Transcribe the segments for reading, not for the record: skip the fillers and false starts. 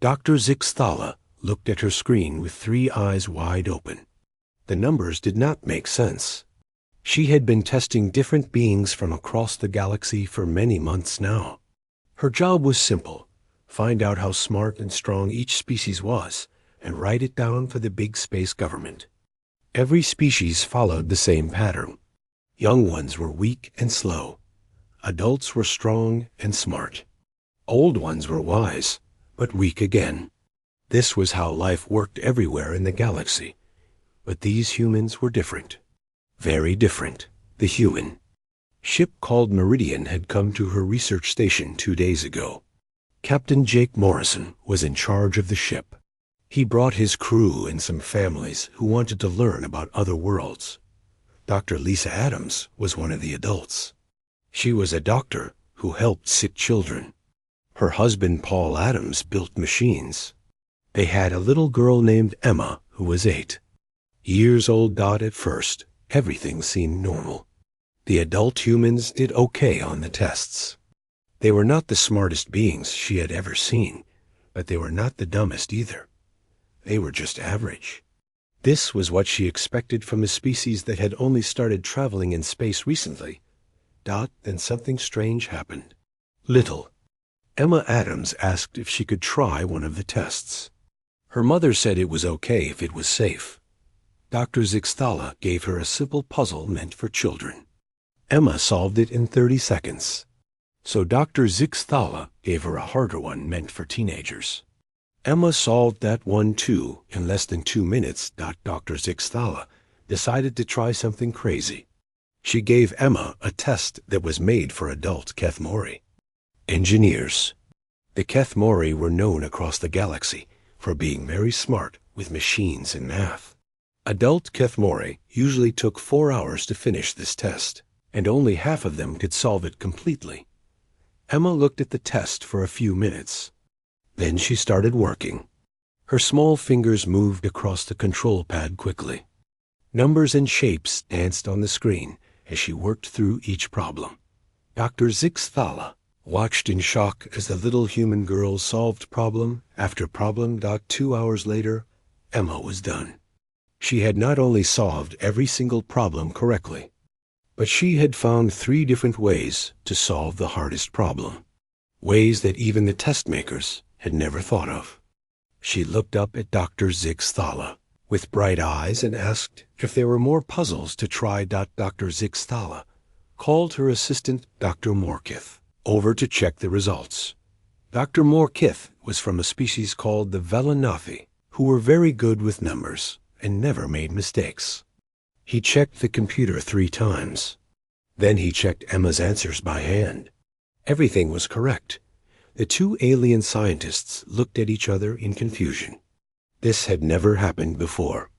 Dr. Zixthala looked at her screen with 3 eyes wide open. The numbers did not make sense. She had been testing different beings from across the galaxy for many months now. Her job was simple: find out how smart and strong each species was, and write it down for the big space government. Every species followed the same pattern. Young ones were weak and slow. Adults were strong and smart. Old ones were wise, but weak again. This was how life worked everywhere in the galaxy. But these humans were different. Very different. The human ship called Meridian had come to her research station 2 days ago. Captain Jake Morrison was in charge of the ship. He brought his crew and some families who wanted to learn about other worlds. Dr. Lisa Adams was one of the adults. She was a doctor who helped sick children. Her husband Paul Adams built machines. They had a little girl named Emma who was 8. Years old at first. Everything seemed normal. The adult humans did okay on the tests. They were not the smartest beings she had ever seen, but they were not the dumbest either. They were just average. This was what she expected from a species that had only started traveling in space recently. Then something strange happened. Emma Adams asked if she could try one of the tests. Her mother said it was okay if it was safe. Dr. Zixthala gave her a simple puzzle meant for children. Emma solved it in 30 seconds. So Dr. Zixthala gave her a harder one meant for teenagers. Emma solved that one too in less than 2 minutes. Dr. Zixthala decided to try something crazy. She gave Emma a test that was made for adult Kethmori. Engineers. The Kethmori were known across the galaxy for being very smart with machines and math. Adult Kethmori usually took 4 hours to finish this test, and only half of them could solve it completely. Emma looked at the test for a few minutes. Then she started working. Her small fingers moved across the control pad quickly. Numbers and shapes danced on the screen as she worked through each problem. Dr. Zixthala watched in shock as the little human girl solved problem after problem. 2 hours later, Emma was done. She had not only solved every single problem correctly, but she had found 3 different ways to solve the hardest problem. Ways that even the test makers had never thought of. She looked up at Dr. Zixthala with bright eyes and asked if there were more puzzles to try. Dr. Zixthala called her assistant, Dr. Morkith, over to check the results. Dr. Morkith was from a species called the Velanathi, who were very good with numbers and never made mistakes. He checked the computer 3 times. Then he checked Emma's answers by hand. Everything was correct. The 2 alien scientists looked at each other in confusion. This had never happened before.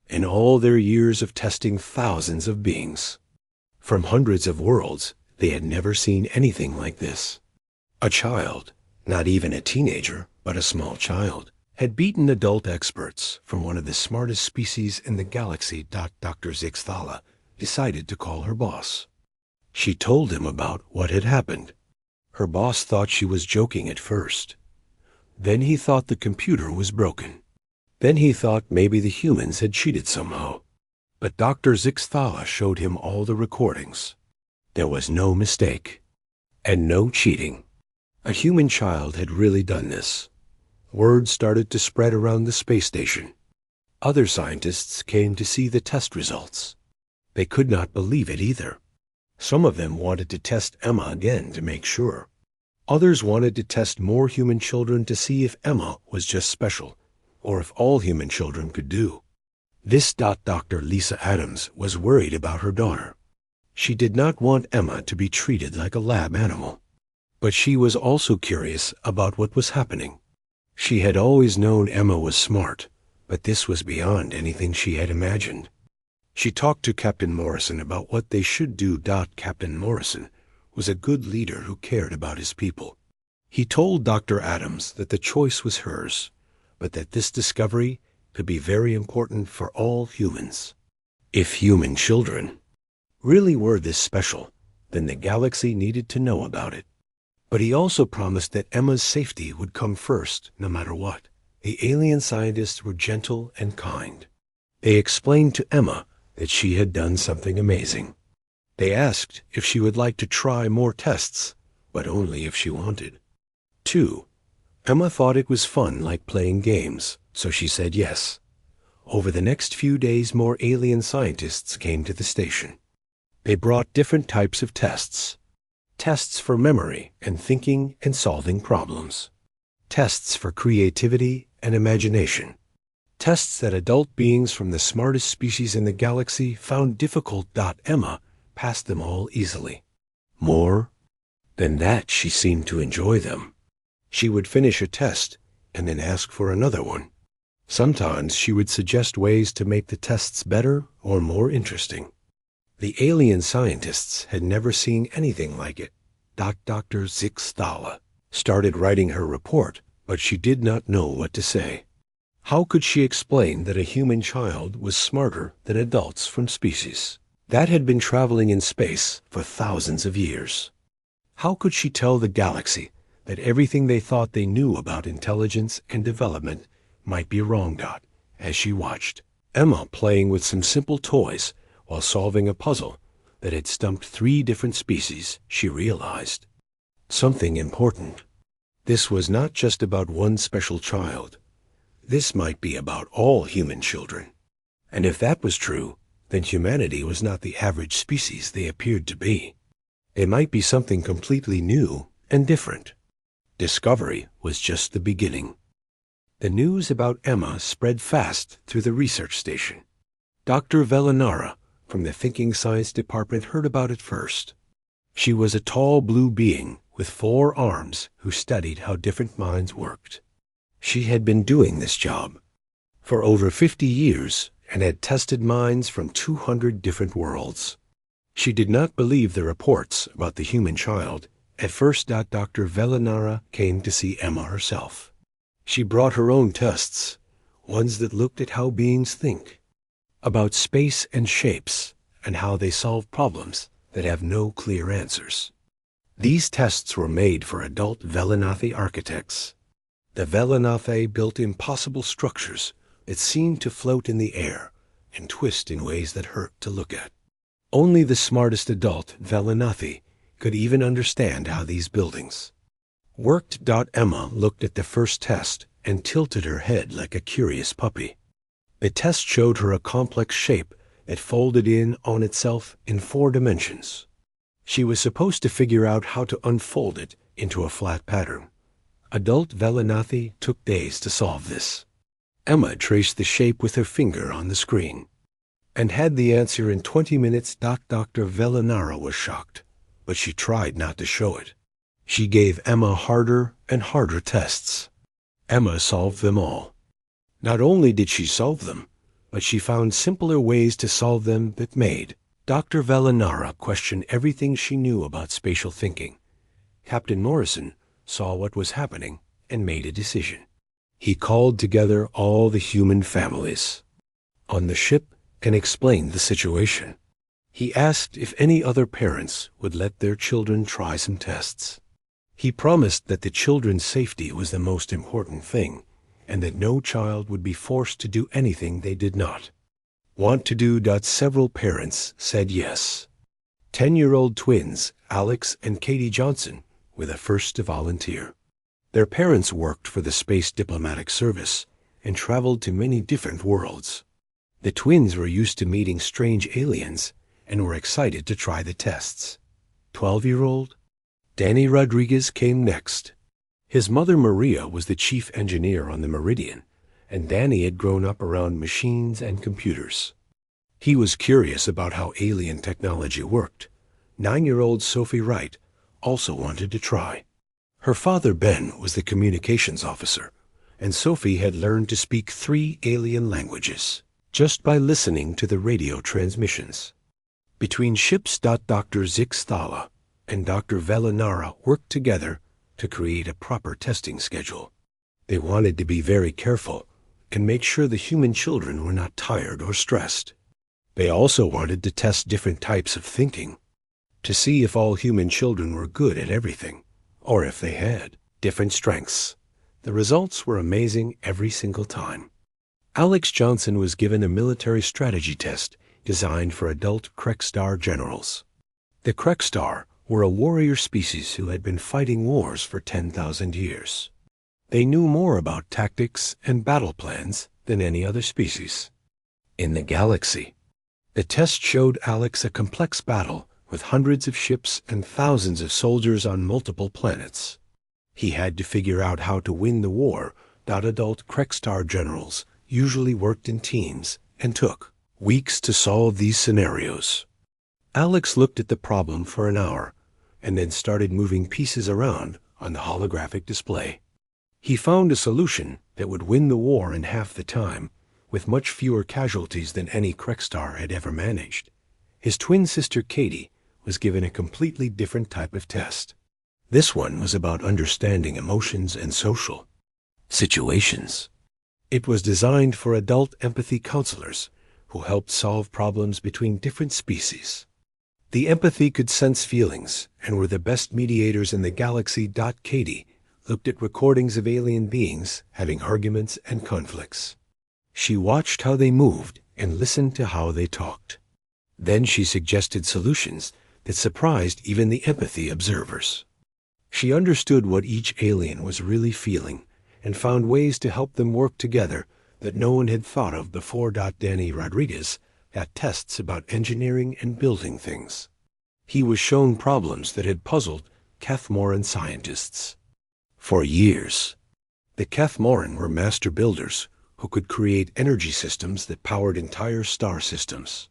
In all their years of testing thousands of beings, from hundreds of worlds, they had never seen anything like this. A child, not even a teenager, but a small child, had beaten adult experts from one of the smartest species in the galaxy. Dr. Zixthala decided to call her boss. She told him about what had happened. Her boss thought she was joking at first. Then he thought the computer was broken. Then he thought maybe the humans had cheated somehow. But Dr. Zixthala showed him all the recordings. There was no mistake. And no cheating. A human child had really done this. Word started to spread around the space station. Other scientists came to see the test results. They could not believe it either. Some of them wanted to test Emma again to make sure. Others wanted to test more human children to see if Emma was just special, or if all human children could do. This. Dr. Lisa Adams was worried about her daughter. She did not want Emma to be treated like a lab animal. But she was also curious about what was happening. She had always known Emma was smart, but this was beyond anything she had imagined. She talked to Captain Morrison about what they should do. Captain Morrison was a good leader who cared about his people. He told Dr. Adams that the choice was hers, but that this discovery could be very important for all humans. If human children really were this special, then the galaxy needed to know about it. But he also promised that Emma's safety would come first, no matter what. The alien scientists were gentle and kind. They explained to Emma that she had done something amazing. They asked if she would like to try more tests, but only if she wanted. 2. Emma thought it was fun like playing games, so she said yes. Over the next few days, more alien scientists came to the station. They brought different types of tests. Tests for memory and thinking and solving problems. Tests for creativity and imagination. Tests that adult beings from the smartest species in the galaxy found difficult. Emma passed them all easily. More than that, she seemed to enjoy them. She would finish a test and then ask for another one. Sometimes she would suggest ways to make the tests better or more interesting. The alien scientists had never seen anything like it. Dr. Zixthala started writing her report, but she did not know what to say. How could she explain that a human child was smarter than adults from species that had been traveling in space for thousands of years? How could she tell the galaxy that everything they thought they knew about intelligence and development might be wrong? As she watched Emma playing with some simple toys while solving a puzzle that had stumped 3 different species, she realized something important. This was not just about one special child. This might be about all human children. And if that was true, then humanity was not the average species they appeared to be. It might be something completely new and different. Discovery was just the beginning. The news about Emma spread fast through the research station. Dr. Velinara from the Thinking Science Department heard about it first. She was a tall blue being with 4 arms who studied how different minds worked. She had been doing this job for over 50 years and had tested minds from 200 different worlds. She did not believe the reports about the human child. At first, Dr. Velinara came to see Emma herself. She brought her own tests, ones that looked at how beings think, about space and shapes, and how they solve problems that have no clear answers. These tests were made for adult Velinathi architects. The Velinathi built impossible structures that seemed to float in the air and twist in ways that hurt to look at. Only the smartest adult Velinathi could even understand how these buildings worked. Emma looked at the first test and tilted her head like a curious puppy. The test showed her a complex shape that folded in on itself in 4 dimensions. She was supposed to figure out how to unfold it into a flat pattern. Adult Velinathi took days to solve this. Emma traced the shape with her finger on the screen and had the answer in 20 minutes. Dr. Velinara was shocked, but she tried not to show it. She gave Emma harder and harder tests. Emma solved them all. Not only did she solve them, but she found simpler ways to solve them that made Dr. Velinara question everything she knew about spatial thinking. Captain Morrison saw what was happening and made a decision. He called together all the human families on the ship and explained the situation. He asked if any other parents would let their children try some tests. He promised that the children's safety was the most important thing, and that no child would be forced to do anything they did not want to do. Several parents said yes. 10-year-old twins Alex and Katie Johnson were the first to volunteer. Their parents worked for the Space Diplomatic Service and traveled to many different worlds. The twins were used to meeting strange aliens and were excited to try the tests. 12-year-old Danny Rodriguez came next. His mother Maria was the chief engineer on the Meridian, and Danny had grown up around machines and computers. He was curious about how alien technology worked. 9-year-old Sophie Wright also wanted to try. Her father Ben was the communications officer, and Sophie had learned to speak 3 alien languages just by listening to the radio transmissions. Between ships, Dr. Zixthala and Dr. Velinara worked together to create a proper testing schedule. They wanted to be very careful and make sure the human children were not tired or stressed. They also wanted to test different types of thinking to see if all human children were good at everything, or if they had, different strengths. The results were amazing every single time. Alex Johnson was given a military strategy test designed for adult Krekstar generals. The Krekstar were a warrior species who had been fighting wars for 10,000 years. They knew more about tactics and battle plans than any other species in the galaxy. The test showed Alex a complex battle with hundreds of ships and thousands of soldiers on multiple planets. He had to figure out how to win the war. Adult Krekstar generals usually worked in teams and took weeks to solve these scenarios. Alex looked at the problem for an hour and then started moving pieces around on the holographic display. He found a solution that would win the war in half the time, with much fewer casualties than any Krekstar had ever managed. His twin sister Katie was given a completely different type of test. This one was about understanding emotions and social situations. It was designed for adult empathy counselors who helped solve problems between different species. The empathy could sense feelings and were the best mediators in the galaxy. Katie looked at recordings of alien beings having arguments and conflicts. She watched how they moved and listened to how they talked. Then she suggested solutions that surprised even the empathy observers. She understood what each alien was really feeling and found ways to help them work together that no one had thought of before. Danny Rodriguez had tests about engineering and building things. He was shown problems that had puzzled Kathmoran scientists for years. The Kathmoran were master builders who could create energy systems that powered entire star systems.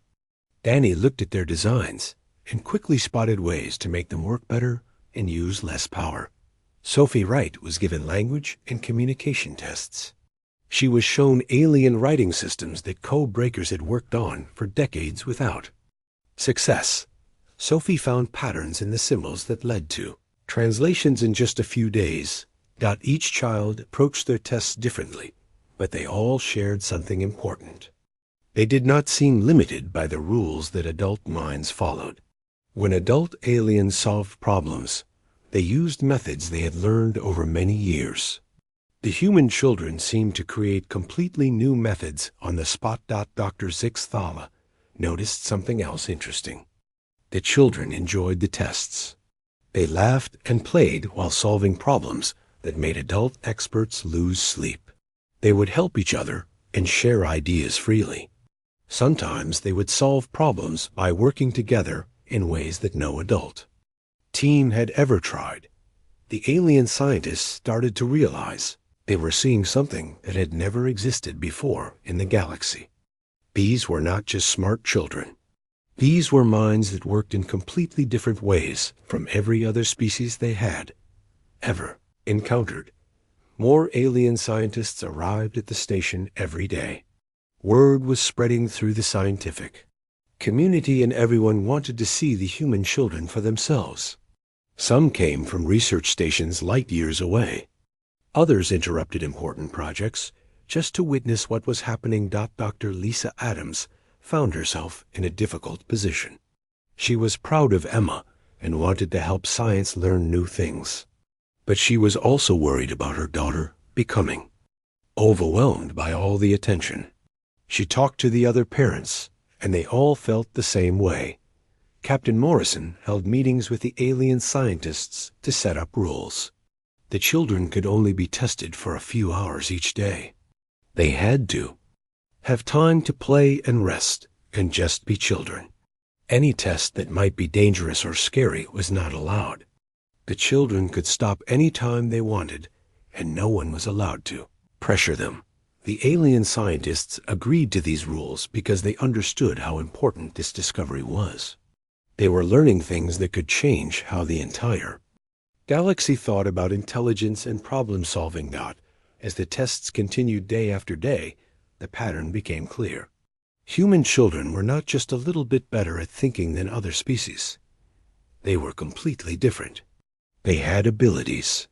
Danny looked at their designs and quickly spotted ways to make them work better and use less power. Sophie Wright was given language and communication tests. She was shown alien writing systems that code-breakers had worked on for decades without success. Sophie found patterns in the symbols that led to translations in just a few days. Each child approached their tests differently, but they all shared something important. They did not seem limited by the rules that adult minds followed. When adult aliens solved problems, they used methods they had learned over many years. The human children seemed to create completely new methods on the spot. Dr. Zixthala noticed something else interesting. The children enjoyed the tests. They laughed and played while solving problems that made adult experts lose sleep. They would help each other and share ideas freely. Sometimes they would solve problems by working together in ways that no adult team had ever tried. The alien scientists started to realize they were seeing something that had never existed before in the galaxy. These were not just smart children. These were minds that worked in completely different ways from every other species they had ever encountered. More alien scientists arrived at the station every day. Word was spreading through the scientific community, and everyone wanted to see the human children for themselves. Some came from research stations light years away. Others interrupted important projects just to witness what was happening. Dr. Lisa Adams found herself in a difficult position. She was proud of Emma and wanted to help science learn new things. But she was also worried about her daughter becoming overwhelmed by all the attention. She talked to the other parents, and they all felt the same way. Captain Morrison held meetings with the alien scientists to set up rules. The children could only be tested for a few hours each day. They had to have time to play and rest and just be children. Any test that might be dangerous or scary was not allowed. The children could stop any time they wanted, and no one was allowed to pressure them. The alien scientists agreed to these rules because they understood how important this discovery was. They were learning things that could change how the entire galaxy thought about intelligence and problem-solving. As the tests continued day after day, the pattern became clear. Human children were not just a little bit better at thinking than other species. They were completely different. They had abilities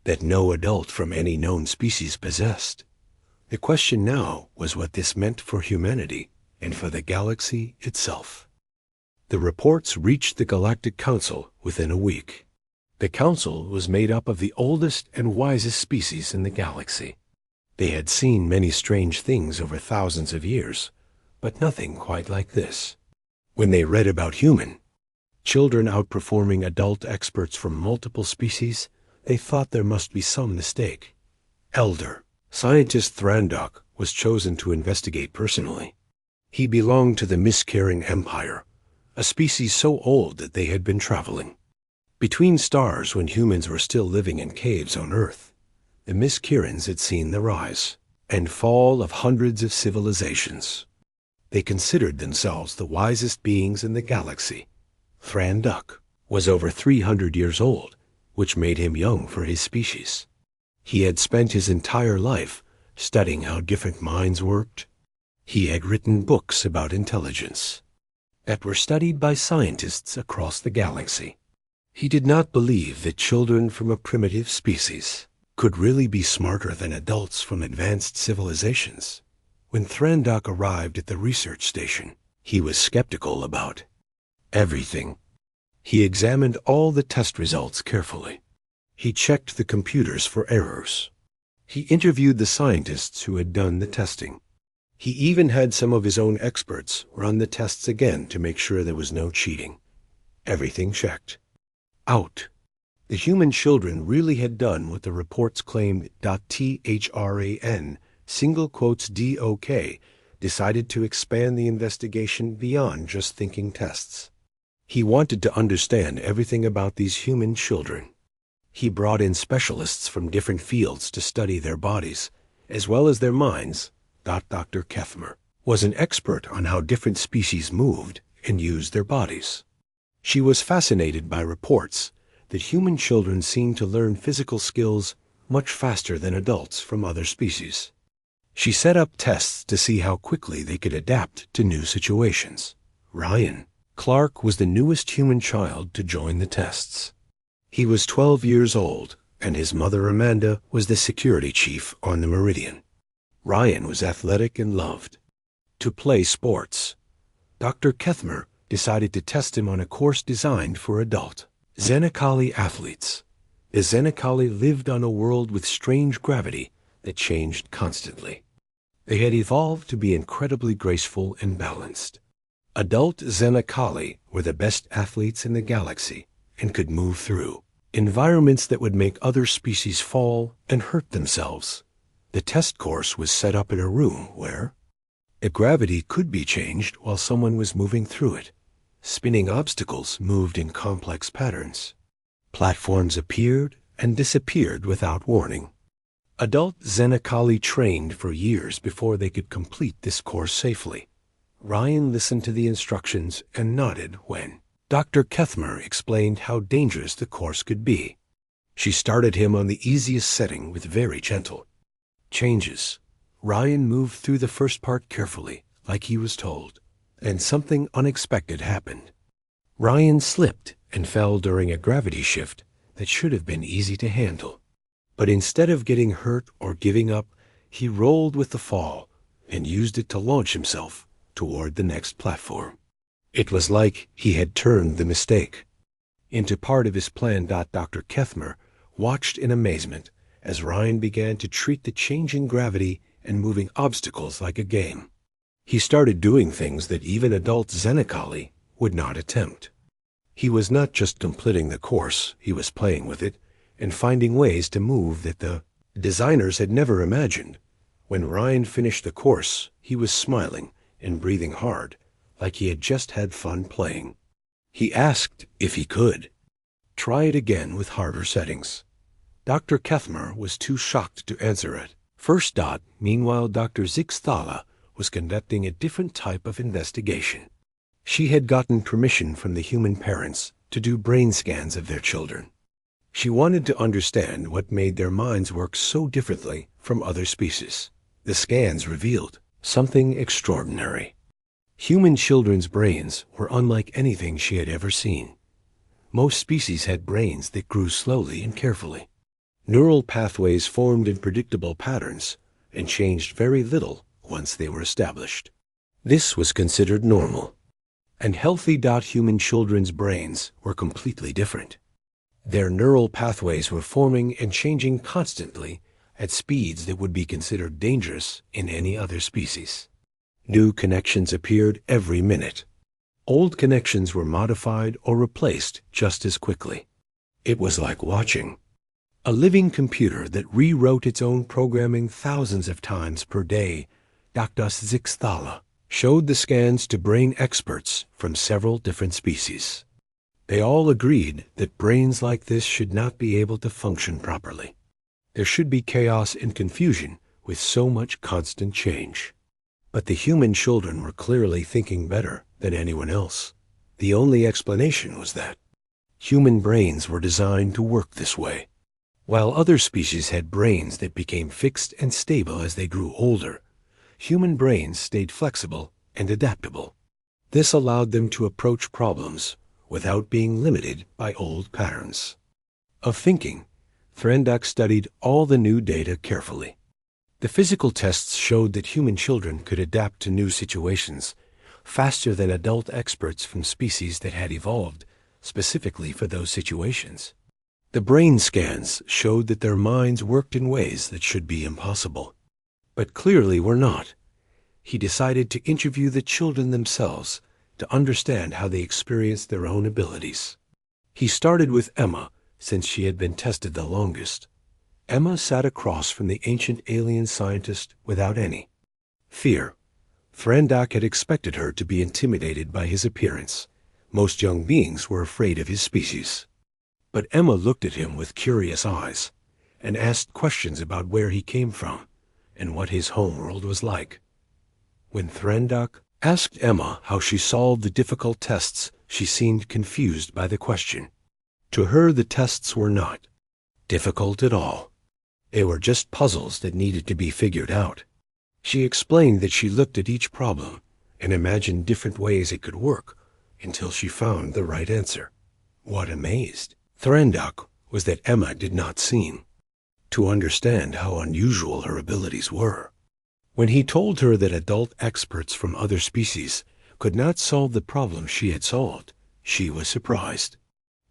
that no adult from any known species possessed. The question now was what this meant for humanity and for the galaxy itself. The reports reached the Galactic Council within a week. The council was made up of the oldest and wisest species in the galaxy. They had seen many strange things over thousands of years, but nothing quite like this. When they read about human children outperforming adult experts from multiple species, they thought there must be some mistake. Elder Scientist Thranduck was chosen to investigate personally. He belonged to the Miscaring Empire, a species so old that they had been traveling between stars when humans were still living in caves on Earth. The Miscarans had seen the rise and fall of hundreds of civilizations. They considered themselves the wisest beings in the galaxy. Thranduck was over 300 years old, which made him young for his species. He had spent his entire life studying how different minds worked. He had written books about intelligence that were studied by scientists across the galaxy. He did not believe that children from a primitive species could really be smarter than adults from advanced civilizations. When Thranduck arrived at the research station, he was skeptical about everything. He examined all the test results carefully. He checked the computers for errors. He interviewed the scientists who had done the testing. He even had some of his own experts run the tests again to make sure there was no cheating. Everything checked out. The human children really had done what the reports claimed. THRAN, single quotes DOK, decided to expand the investigation beyond just thinking tests. He wanted to understand everything about these human children. He brought in specialists from different fields to study their bodies, as well as their minds. Dr. Kethmer was an expert on how different species moved and used their bodies. She was fascinated by reports that human children seemed to learn physical skills much faster than adults from other species. She set up tests to see how quickly they could adapt to new situations. Ryan Clark was the newest human child to join the tests. He was 12 years old, and his mother Amanda was the security chief on the Meridian. Ryan was athletic and loved to play sports. Dr. Kethmer decided to test him on a course designed for adult Xenocali athletes. The Xenocali lived on a world with strange gravity that changed constantly. They had evolved to be incredibly graceful and balanced. Adult Xenocali were the best athletes in the galaxy and could move through environments that would make other species fall and hurt themselves. The test course was set up in a room where the gravity could be changed while someone was moving through it. Spinning obstacles moved in complex patterns. Platforms appeared and disappeared without warning. Adult Xenocali trained for years before they could complete this course safely. Ryan listened to the instructions and nodded when Dr. Kethmer explained how dangerous the course could be. She started him on the easiest setting with very gentle changes. Ryan moved through the first part carefully, like he was told, and something unexpected happened. Ryan slipped and fell during a gravity shift that should have been easy to handle. But instead of getting hurt or giving up, he rolled with the fall and used it to launch himself toward the next platform. It was like he had turned the mistake into part of his plan. Dr. Kethmer watched in amazement as Ryan began to treat the changing gravity and moving obstacles like a game. He started doing things that even adult Xenocali would not attempt. He was not just completing the course, he was playing with it and finding ways to move that the designers had never imagined. When Ryan finished the course, he was smiling and breathing hard, like he had just had fun playing. He asked if he could try it again with harder settings. Dr. Kethmer was too shocked to answer it. First. Meanwhile, Dr. Zixthala was conducting a different type of investigation. She had gotten permission from the human parents to do brain scans of their children. She wanted to understand what made their minds work so differently from other species. The scans revealed something extraordinary. Human children's brains were unlike anything she had ever seen. Most species had brains that grew slowly and carefully. Neural pathways formed in predictable patterns and changed very little once they were established. This was considered normal. And healthy. Human children's brains were completely different. Their neural pathways were forming and changing constantly at speeds that would be considered dangerous in any other species. New connections appeared every minute. Old connections were modified or replaced just as quickly. It was like watching a living computer that rewrote its own programming thousands of times per day. Dr. Zixthala showed the scans to brain experts from several different species. They all agreed that brains like this should not be able to function properly. There should be chaos and confusion with so much constant change. But the human children were clearly thinking better than anyone else. The only explanation was that human brains were designed to work this way. While other species had brains that became fixed and stable as they grew older, human brains stayed flexible and adaptable. This allowed them to approach problems without being limited by old patterns of thinking. Thranduck studied all the new data carefully. The physical tests showed that human children could adapt to new situations faster than adult experts from species that had evolved specifically for those situations. The brain scans showed that their minds worked in ways that should be impossible, but clearly were not. He decided to interview the children themselves to understand how they experienced their own abilities. He started with Emma, since she had been tested the longest. Emma sat across from the ancient alien scientist without any fear. Thranduck had expected her to be intimidated by his appearance. Most young beings were afraid of his species. But Emma looked at him with curious eyes and asked questions about where he came from and what his homeworld was like. When Thranduck asked Emma how she solved the difficult tests, she seemed confused by the question. To her, the tests were not difficult at all. They were just puzzles that needed to be figured out. She explained that she looked at each problem and imagined different ways it could work until she found the right answer. What amazed Thranduck was that Emma did not seem to understand how unusual her abilities were. When he told her that adult experts from other species could not solve the problem she had solved, she was surprised.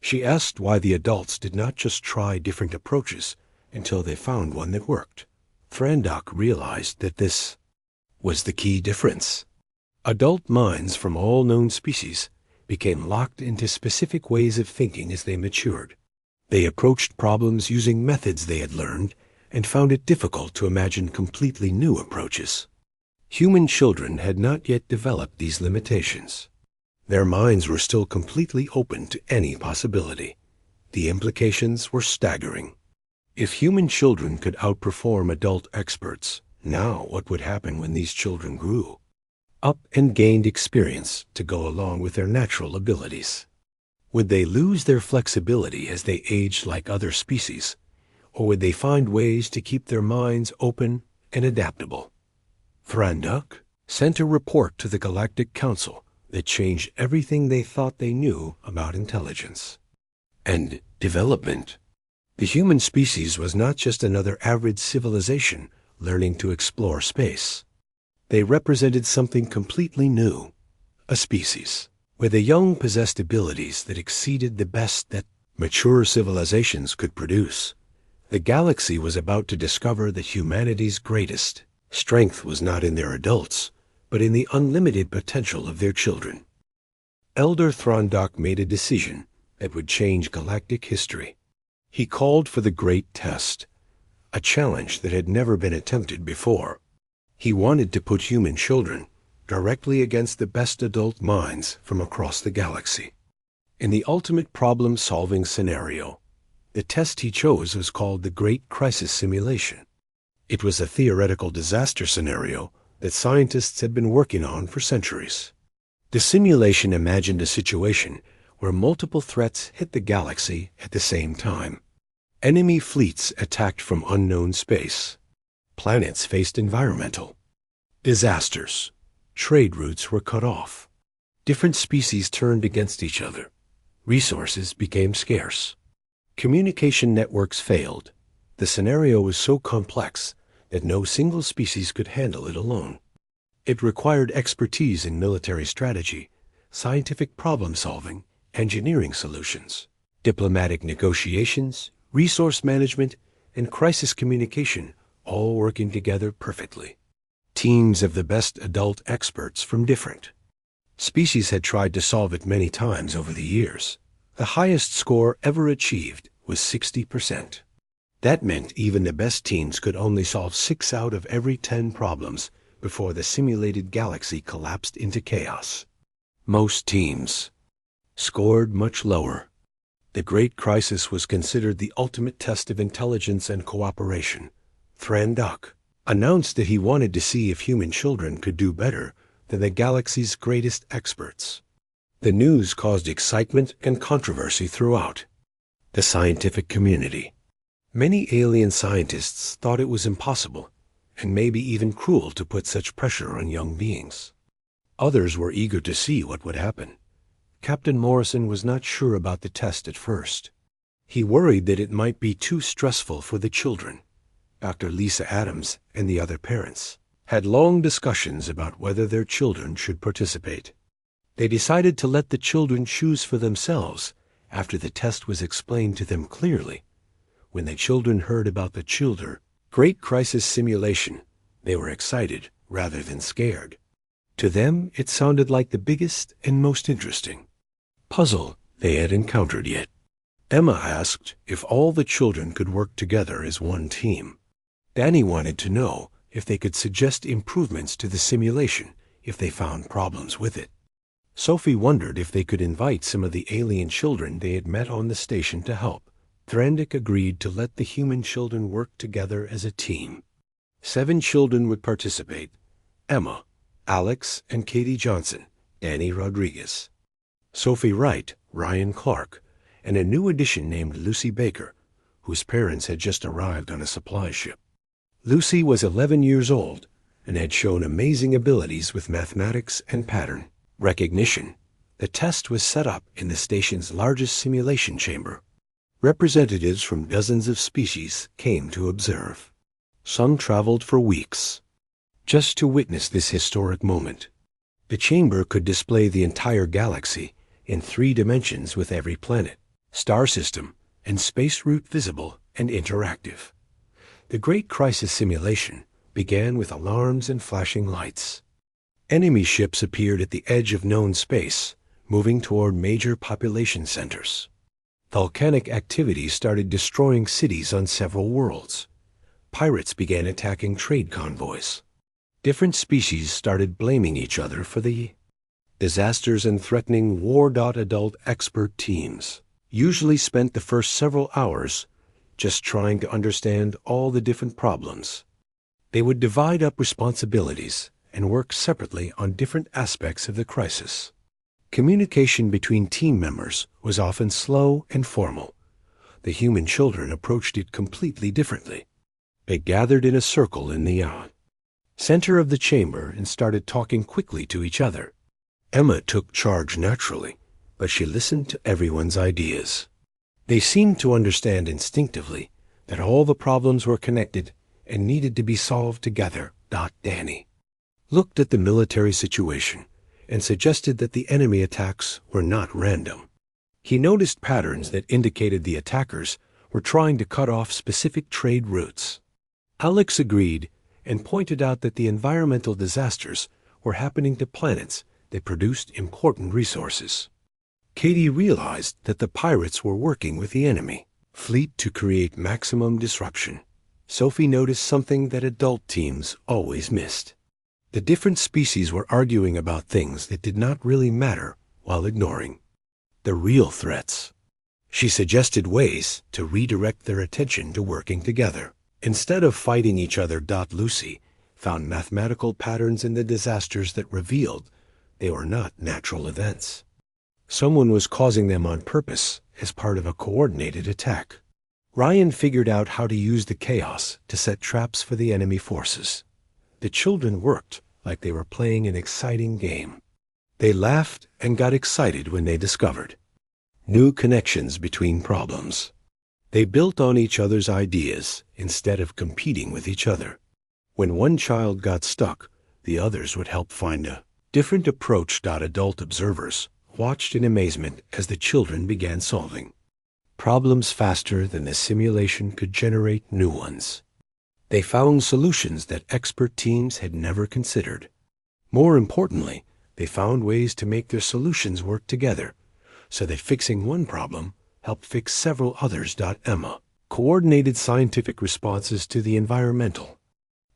She asked why the adults did not just try different approaches until they found one that worked. Thranduck realized that this was the key difference. Adult minds from all known species became locked into specific ways of thinking as they matured. They approached problems using methods they had learned and found it difficult to imagine completely new approaches. Human children had not yet developed these limitations. Their minds were still completely open to any possibility. The implications were staggering. If human children could outperform adult experts, now what would happen when these children grew up and gained experience to go along with their natural abilities? Would they lose their flexibility as they aged like other species, or would they find ways to keep their minds open and adaptable? Thranduck sent a report to the Galactic Council that changed everything they thought they knew about intelligence and development. The human species was not just another average civilization learning to explore space. They represented something completely new, a species where the young possessed abilities that exceeded the best that mature civilizations could produce. The galaxy was about to discover that humanity's greatest strength was not in their adults, but in the unlimited potential of their children. Elder Thranduck made a decision that would change galactic history. He called for the Great Test, a challenge that had never been attempted before. He wanted to put human children directly against the best adult minds from across the galaxy. In the ultimate problem-solving scenario, the test he chose was called the Great Crisis Simulation. It was a theoretical disaster scenario that scientists had been working on for centuries. The simulation imagined a situation where multiple threats hit the galaxy at the same time. Enemy fleets attacked from unknown space. Planets faced environmental disasters. Trade routes were cut off. Different species turned against each other. Resources became scarce. Communication networks failed. The scenario was so complex that no single species could handle it alone. It required expertise in military strategy, scientific problem-solving, engineering solutions, Diplomatic negotiations, resource management, and crisis communication all working together perfectly. Teams of the best adult experts from different species had tried to solve it many times over the years. The highest score ever achieved was 60%. That meant even the best teams could only solve 6 out of every 10 problems before the simulated galaxy collapsed into chaos. Most teams scored much lower. The Great Crisis was considered the ultimate test of intelligence and cooperation. Thranduck announced that he wanted to see if human children could do better than the galaxy's greatest experts. The news caused excitement and controversy throughout the scientific community. Many alien scientists thought it was impossible, and maybe even cruel to put such pressure on young beings. Others were eager to see what would happen. Captain Morrison was not sure about the test at first. He worried that it might be too stressful for the children. Dr. Lisa Adams and the other parents had long discussions about whether their children should participate. They decided to let the children choose for themselves after the test was explained to them clearly. When the children heard about the Great Crisis simulation, they were excited rather than scared. To them, it sounded like the biggest and most interesting puzzle they had encountered yet. Emma asked if all the children could work together as one team. Danny wanted to know if they could suggest improvements to the simulation if they found problems with it. Sophie wondered if they could invite some of the alien children they had met on the station to help. Thranduck agreed to let the human children work together as a team. 7 children would participate: Emma, Alex and Katie Johnson, Danny Rodriguez, Sophie Wright, Ryan Clark, and a new addition named Lucy Baker, whose parents had just arrived on a supply ship. Lucy was 11 years old and had shown amazing abilities with mathematics and pattern recognition. The test was set up in the station's largest simulation chamber. Representatives from dozens of species came to observe. Some traveled for weeks just to witness this historic moment. The chamber could display the entire galaxy in 3 dimensions with every planet, star system, and space route visible and interactive. The Great Crisis simulation began with alarms and flashing lights. Enemy ships appeared at the edge of known space, moving toward major population centers. Volcanic activity started destroying cities on several worlds. Pirates began attacking trade convoys. Different species started blaming each other for the disasters and threatening war. Adult expert teams usually spent the first several hours just trying to understand all the different problems. They would divide up responsibilities and work separately on different aspects of the crisis. Communication between team members was often slow and formal. The human children approached it completely differently. They gathered in a circle in the center of the chamber and started talking quickly to each other. Emma took charge naturally, but she listened to everyone's ideas. They seemed to understand instinctively that all the problems were connected and needed to be solved together. Danny looked at the military situation and suggested that the enemy attacks were not random. He noticed patterns that indicated the attackers were trying to cut off specific trade routes. Alex agreed and pointed out that the environmental disasters were happening to planets that produced important resources. Katie realized that the pirates were working with the enemy fleet to create maximum disruption. Sophie noticed something that adult teams always missed. The different species were arguing about things that did not really matter while ignoring the real threats. She suggested ways to redirect their attention to working together. Instead of fighting each other. Lucy found mathematical patterns in the disasters that revealed they were not natural events. Someone was causing them on purpose as part of a coordinated attack. Ryan figured out how to use the chaos to set traps for the enemy forces. The children worked like they were playing an exciting game. They laughed and got excited when they discovered new connections between problems. They built on each other's ideas instead of competing with each other. When one child got stuck, the others would help find a different approach. Adult observers watched in amazement as the children began solving problems faster than the simulation could generate new ones. They found solutions that expert teams had never considered. More importantly, they found ways to make their solutions work together, so that fixing one problem helped fix several others. Emma coordinated scientific responses to the environmental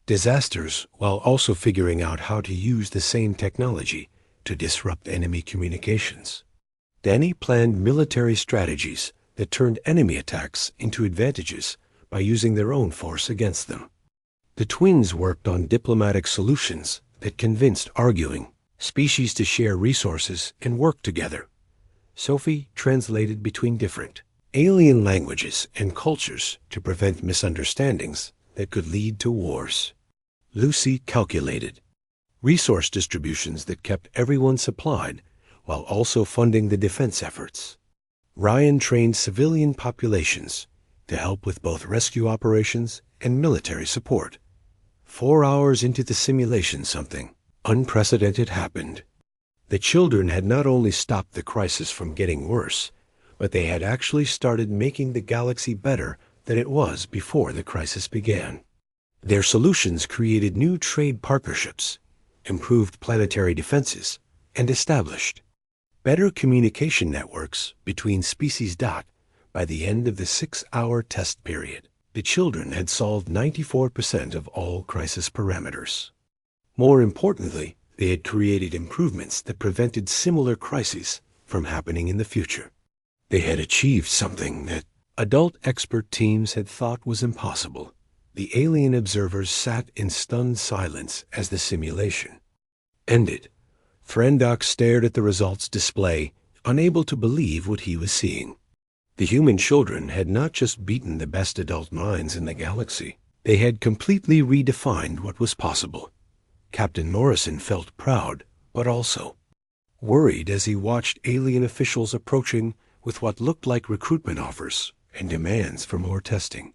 disasters while also figuring out how to use the same technology to disrupt enemy communications. Danny planned military strategies that turned enemy attacks into advantages by using their own force against them. The twins worked on diplomatic solutions that convinced arguing species to share resources and work together. Sophie translated between different alien languages and cultures to prevent misunderstandings that could lead to wars. Lucy calculated resource distributions that kept everyone supplied while also funding the defense efforts. Ryan trained civilian populations to help with both rescue operations and military support. 4 hours into the simulation, something unprecedented happened. The children had not only stopped the crisis from getting worse, but they had actually started making the galaxy better than it was before the crisis began. Their solutions created new trade partnerships, improved planetary defenses, and established better communication networks between species. By the end of the 6-hour test period, the children had solved 94% of all crisis parameters. More importantly, they had created improvements that prevented similar crises from happening in the future. They had achieved something that adult expert teams had thought was impossible. The alien observers sat in stunned silence as the simulation ended. Threndock stared at the results display, unable to believe what he was seeing. The human children had not just beaten the best adult minds in the galaxy. They had completely redefined what was possible. Captain Morrison felt proud, but also worried as he watched alien officials approaching with what looked like recruitment offers and demands for more testing.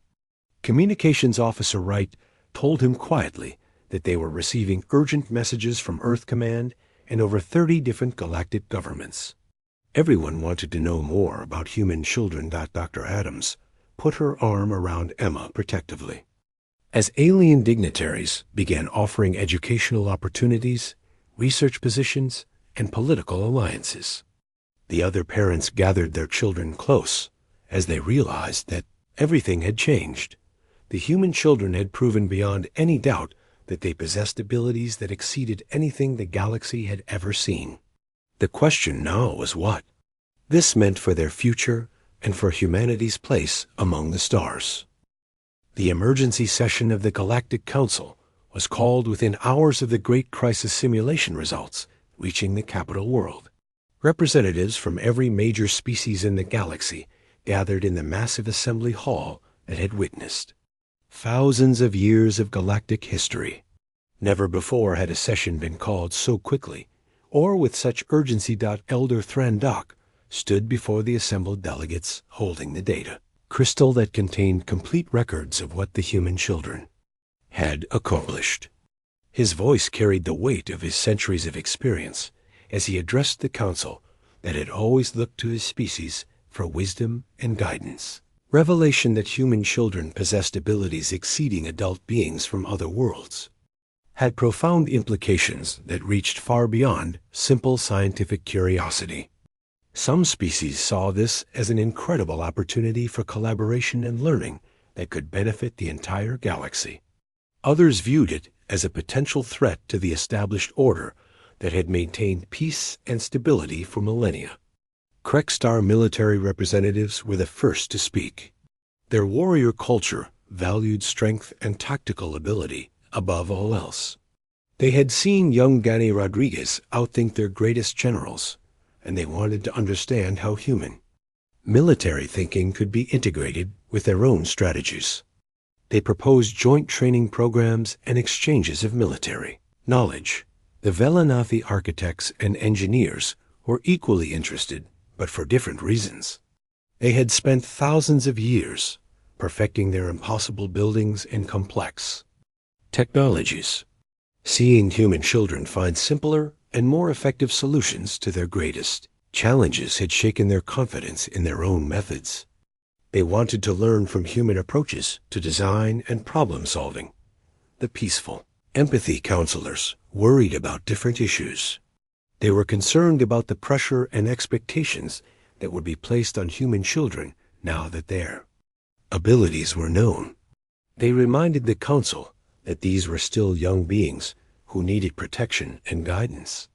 Communications Officer Wright told him quietly that they were receiving urgent messages from Earth Command and over 30 different galactic governments. Everyone wanted to know more about human children. Dr. Adams put her arm around Emma protectively. As alien dignitaries began offering educational opportunities, research positions, and political alliances, the other parents gathered their children close as they realized that everything had changed. The human children had proven beyond any doubt that they possessed abilities that exceeded anything the galaxy had ever seen. The question now was what this meant for their future and for humanity's place among the stars. The emergency session of the Galactic Council was called within hours of the Great Crisis simulation results reaching the capital world. Representatives from every major species in the galaxy gathered in the massive assembly hall that had witnessed thousands of years of galactic history. Never before had a session been called so quickly or with such urgency. Elder Threndock stood before the assembled delegates holding the data crystal that contained complete records of what the human children had accomplished. His voice carried the weight of his centuries of experience as he addressed the council that had always looked to his species for wisdom and guidance. Revelation that human children possessed abilities exceeding adult beings from other worlds had profound implications that reached far beyond simple scientific curiosity. Some species saw this as an incredible opportunity for collaboration and learning that could benefit the entire galaxy. Others viewed it as a potential threat to the established order that had maintained peace and stability for millennia. Krekstar military representatives were the first to speak. Their warrior culture valued strength and tactical ability above all else. They had seen young Gani Rodriguez outthink their greatest generals, and they wanted to understand how human military thinking could be integrated with their own strategies. They proposed joint training programs and exchanges of military knowledge. The Velanathi architects and engineers were equally interested, but for different reasons. They had spent thousands of years perfecting their impossible buildings and complex technologies. Seeing human children find simpler and more effective solutions to their greatest challenges had shaken their confidence in their own methods. They wanted to learn from human approaches to design and problem solving. The peaceful empathy counselors worried about different issues. They were concerned about the pressure and expectations that would be placed on human children now that their abilities were known. They reminded the council that these were still young beings who needed protection and guidance.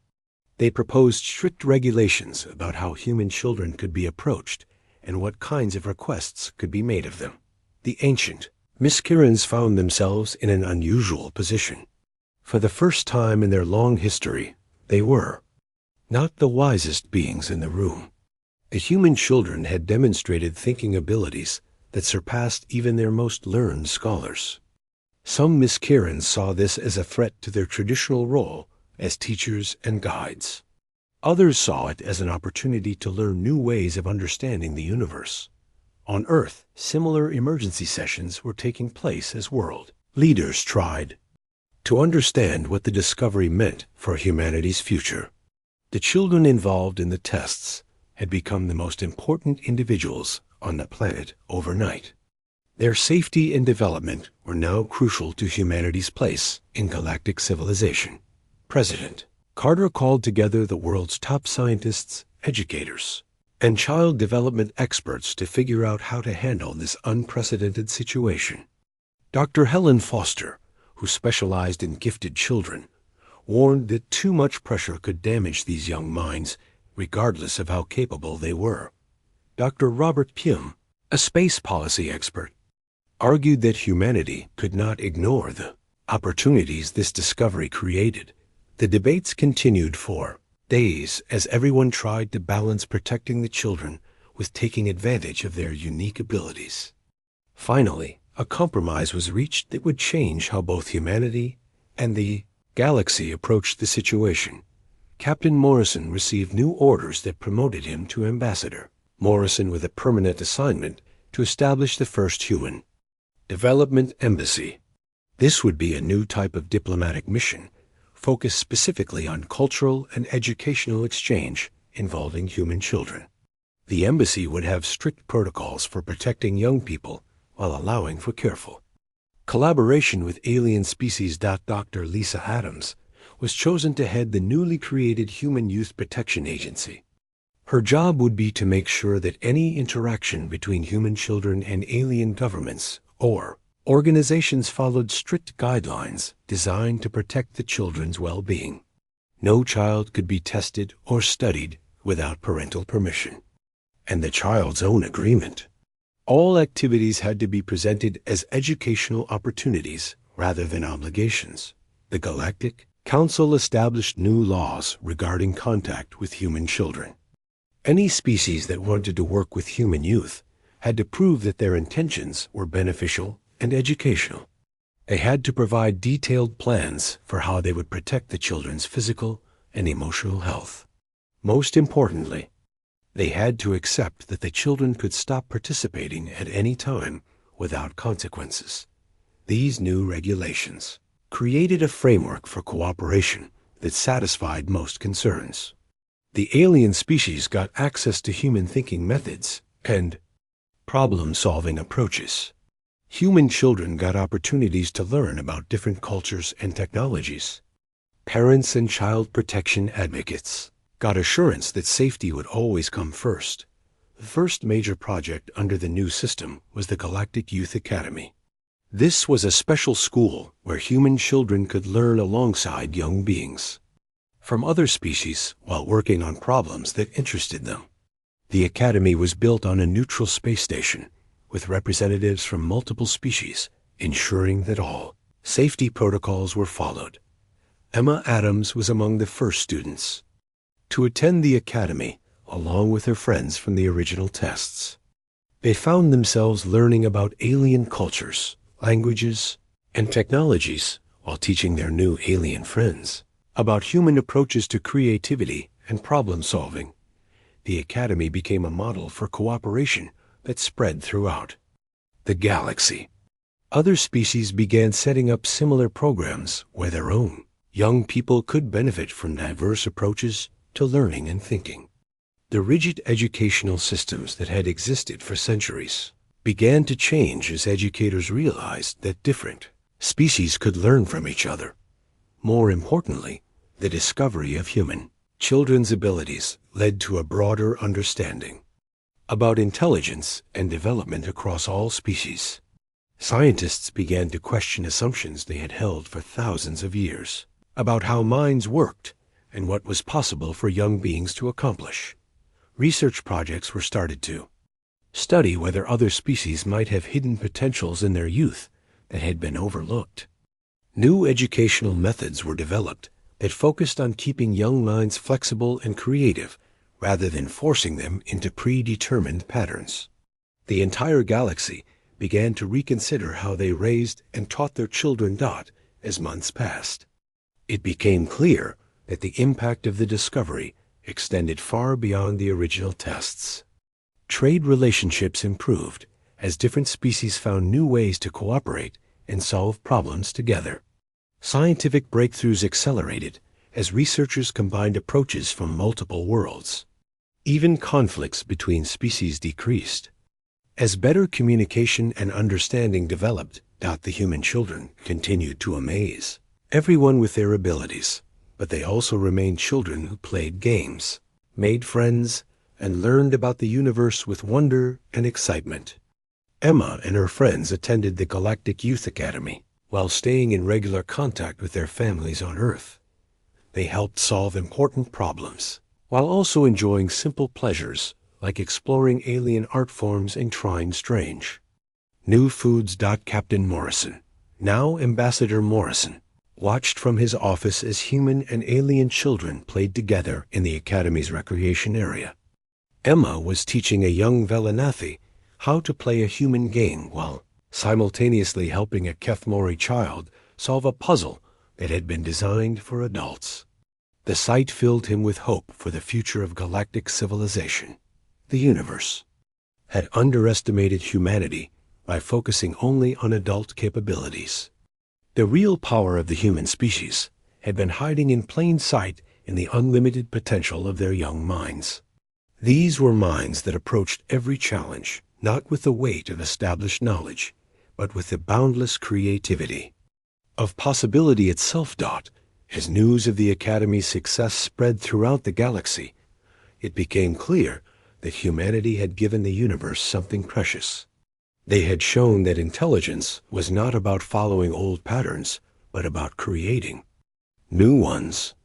They proposed strict regulations about how human children could be approached and what kinds of requests could be made of them. The ancient Miss Kirins found themselves in an unusual position. For the first time in their long history, they were not the wisest beings in the room. The human children had demonstrated thinking abilities that surpassed even their most learned scholars. Some Miss Kirins saw this as a threat to their traditional role as teachers and guides. Others saw it as an opportunity to learn new ways of understanding the universe. On Earth, similar emergency sessions were taking place as world leaders tried to understand what the discovery meant for humanity's future. The children involved in the tests had become the most important individuals on the planet overnight. Their safety and development were now crucial to humanity's place in galactic civilization. President Carter called together the world's top scientists, educators, and child development experts to figure out how to handle this unprecedented situation. Dr. Helen Foster, who specialized in gifted children, warned that too much pressure could damage these young minds, regardless of how capable they were. Dr. Robert Pym, a space policy expert, argued that humanity could not ignore the opportunities this discovery created. The debates continued for days as everyone tried to balance protecting the children with taking advantage of their unique abilities. Finally, a compromise was reached that would change how both humanity and the galaxy approached the situation. Captain Morrison received new orders that promoted him to ambassador. Morrison with a permanent assignment to establish the first human development embassy. This would be a new type of diplomatic mission, focused specifically on cultural and educational exchange involving human children. The embassy would have strict protocols for protecting young people while allowing for careful collaboration with alien species. Dr. Lisa Adams was chosen to head the newly created Human Youth Protection Agency. Her job would be to make sure that any interaction between human children and alien governments or organizations followed strict guidelines designed to protect the children's well-being. No child could be tested or studied without parental permission and the child's own agreement. All activities had to be presented as educational opportunities rather than obligations. The Galactic Council established new laws regarding contact with human children. Any species that wanted to work with human youth had to prove that their intentions were beneficial and educational. They had to provide detailed plans for how they would protect the children's physical and emotional health. Most importantly, they had to accept that the children could stop participating at any time without consequences. These new regulations created a framework for cooperation that satisfied most concerns. The alien species got access to human thinking methods and problem-solving approaches. Human children got opportunities to learn about different cultures and technologies. Parents and child protection advocates got assurance that safety would always come first. The first major project under the new system was the Galactic Youth Academy. This was a special school where human children could learn alongside young beings from other species while working on problems that interested them. The academy was built on a neutral space station with representatives from multiple species, ensuring that all safety protocols were followed. Emma Adams was among the first students to attend the academy, along with her friends from the original tests. They found themselves learning about alien cultures, languages, and technologies while teaching their new alien friends about human approaches to creativity and problem-solving. The academy became a model for cooperation that spread throughout the galaxy. Other species began setting up similar programs where their own young people could benefit from diverse approaches to learning and thinking. The rigid educational systems that had existed for centuries began to change as educators realized that different species could learn from each other. More importantly, the discovery of human children's abilities led to a broader understanding about intelligence and development across all species. Scientists began to question assumptions they had held for thousands of years about how minds worked and what was possible for young beings to accomplish. Research projects were started to study whether other species might have hidden potentials in their youth that had been overlooked. New educational methods were developed that focused on keeping young minds flexible and creative rather than forcing them into predetermined patterns. The entire galaxy began to reconsider how they raised and taught their children as months passed. It became clear that the impact of the discovery extended far beyond the original tests. Trade relationships improved as different species found new ways to cooperate and solve problems together. Scientific breakthroughs accelerated as researchers combined approaches from multiple worlds. Even conflicts between species decreased. As better communication and understanding developed, the human children continued to amaze everyone with their abilities, but they also remained children who played games, made friends, and learned about the universe with wonder and excitement. Emma and her friends attended the Galactic Youth Academy while staying in regular contact with their families on Earth. They helped solve important problems while also enjoying simple pleasures like exploring alien art forms and trying strange new foods. Captain Morrison, now Ambassador Morrison, watched from his office as human and alien children played together in the Academy's recreation area. Emma was teaching a young Velanathi how to play a human game while simultaneously helping a Kethmori child solve a puzzle that had been designed for adults. The sight filled him with hope for the future of galactic civilization. The universe had underestimated humanity by focusing only on adult capabilities. The real power of the human species had been hiding in plain sight in the unlimited potential of their young minds. These were minds that approached every challenge not with the weight of established knowledge, but with the boundless creativity of possibility itself. As news of the Academy's success spread throughout the galaxy, it became clear that humanity had given the universe something precious. They had shown that intelligence was not about following old patterns, but about creating new ones.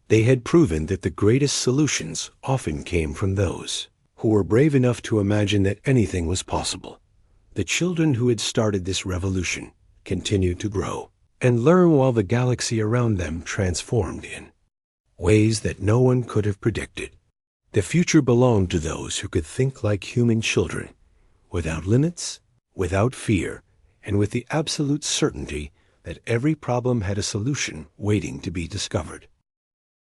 They had proven that the greatest solutions often came from those who were brave enough to imagine that anything was possible. The children who had started this revolution continued to grow and learn while the galaxy around them transformed in ways that no one could have predicted. The future belonged to those who could think like human children, without limits, without fear, and with the absolute certainty that every problem had a solution waiting to be discovered.